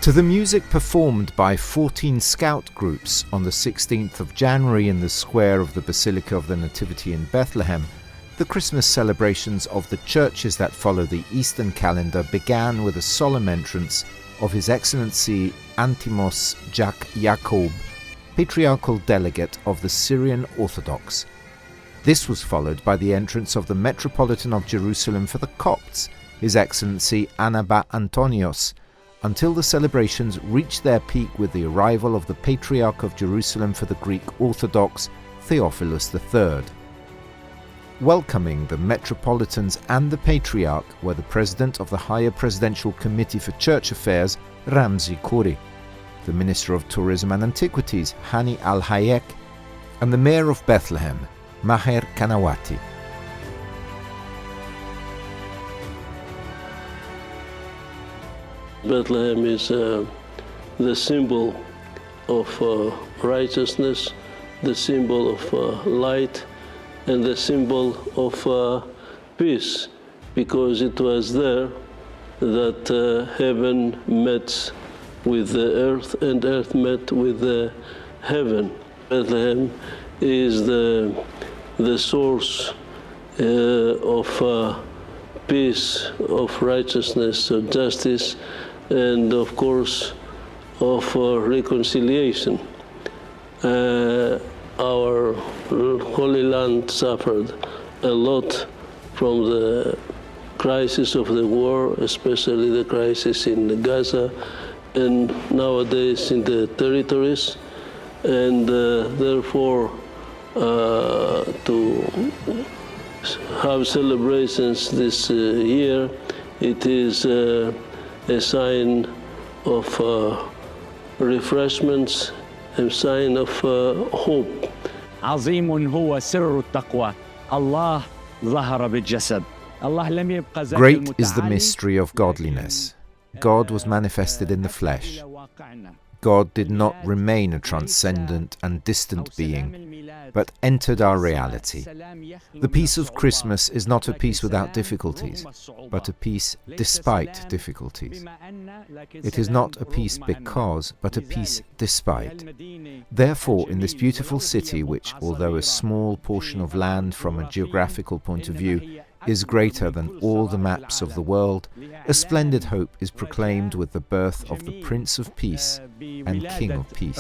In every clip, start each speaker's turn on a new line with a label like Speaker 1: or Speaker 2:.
Speaker 1: To the music performed by 14 scout groups on the 16th of January in the square of the Basilica of the Nativity in Bethlehem, the Christmas celebrations of the churches that follow the Eastern calendar began with a solemn entrance of His Excellency Antimos Jack Yakoub, Patriarchal Delegate of the Syrian Orthodox. This was followed by the entrance of the Metropolitan of Jerusalem for the Copts, His Excellency Anaba Antonios, until the celebrations reached their peak with the arrival of the Patriarch of Jerusalem for the Greek Orthodox, Theophilos III. Welcoming the Metropolitans and the Patriarch were the President of the Higher Presidential Committee for Church Affairs, Ramzi Kouri, the Minister of Tourism and Antiquities, Hani Al-Hayek, and the Mayor of Bethlehem, Maher Kanawati.
Speaker 2: Bethlehem is the symbol of righteousness, the symbol of light, and the symbol of peace, because it was there that heaven met with the earth and earth met with the heaven. Bethlehem is the source of peace, of righteousness, of justice, and of course of reconciliation. Our Holy Land suffered a lot from the crisis of the war, especially the crisis in Gaza and nowadays in the territories, and therefore to have celebrations this year, it is a sign of refreshments, a sign of hope.
Speaker 3: عظيم هو سر التقوى الله ظهر بالجسد الله لم يبقى ذاك
Speaker 1: Great is the mystery of godliness. God was manifested in the flesh. God did not remain a transcendent and distant being, but entered our reality. The peace of Christmas is not a peace without difficulties, but a peace despite difficulties. It is not a peace because, but a peace despite. Therefore, in this beautiful city, which, although a small portion of land from a geographical point of view, is greater than all the maps of the world, a splendid hope is proclaimed with the birth of the Prince of Peace and King of Peace.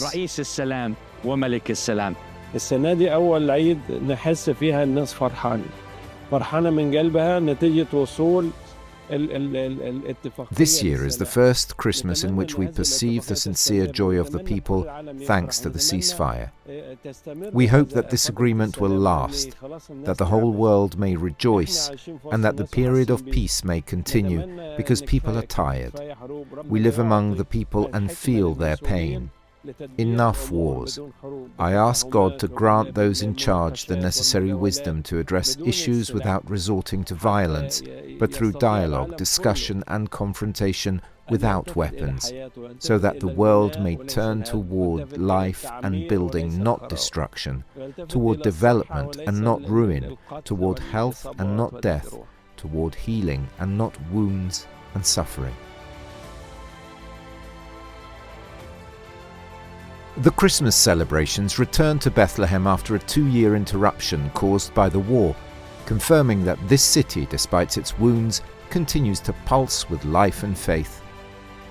Speaker 4: السنة دي أول عيد نحس فيها الناس فرحانة من قلبها نتيجة وصول
Speaker 1: This year is the first Christmas in which we perceive the sincere joy of the people thanks to the ceasefire. We hope that this agreement will last, that the whole world may rejoice, and that the period of peace may continue, because people are tired. We live among the people and feel their pain. Enough wars. I ask God to grant those in charge the necessary wisdom to address issues without resorting to violence, but through dialogue, discussion and confrontation without weapons, so that the world may turn toward life and building, not destruction, toward development and not ruin, toward health and not death, toward healing and not wounds and suffering. The Christmas celebrations returned to Bethlehem after a 2-year interruption caused by the war, confirming that this city, despite its wounds, continues to pulse with life and faith.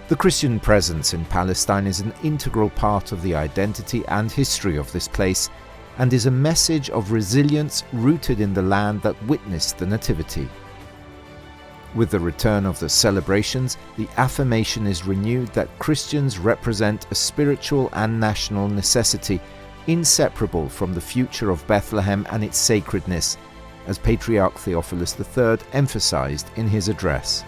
Speaker 1: The Christian presence in Palestine is an integral part of the identity and history of this place, and is a message of resilience rooted in the land that witnessed the Nativity. With the return of the celebrations, the affirmation is renewed that Christians represent a spiritual and national necessity, inseparable from the future of Bethlehem and its sacredness, as Patriarch Theophilos III emphasized in his address.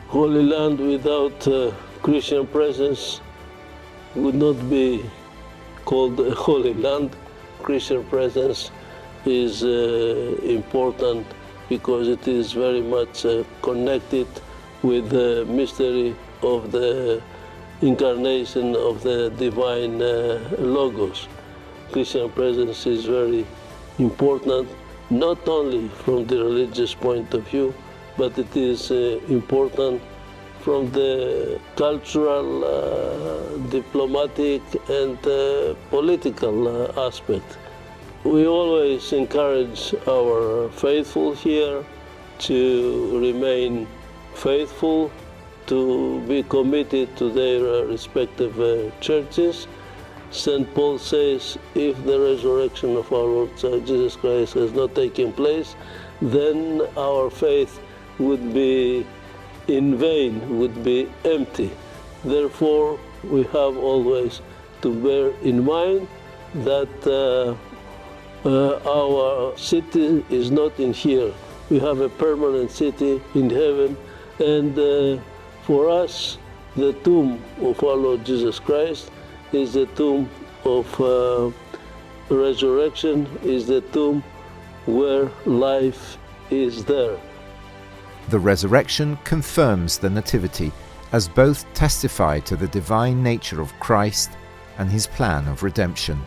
Speaker 2: Holy Land without Christian presence would not be called a Holy Land. Christian presence is important because it is very much connected with the mystery of the incarnation of the divine Logos. Christian presence is very important not only from the religious point of view, but it is important from the cultural, diplomatic, and political aspect. We always encourage our faithful here to remain faithful, to be committed to their respective churches. St. Paul says, if the resurrection of our Lord Jesus Christ has not taken place, then our faith would be in vain, would be empty. Therefore, we have always to bear in mind that our city is not in here. We have a permanent city in heaven, and for us, the tomb of our Lord Jesus Christ is the tomb of resurrection, is the tomb where life is there.
Speaker 1: The resurrection confirms the Nativity, as both testify to the divine nature of Christ and his plan of redemption.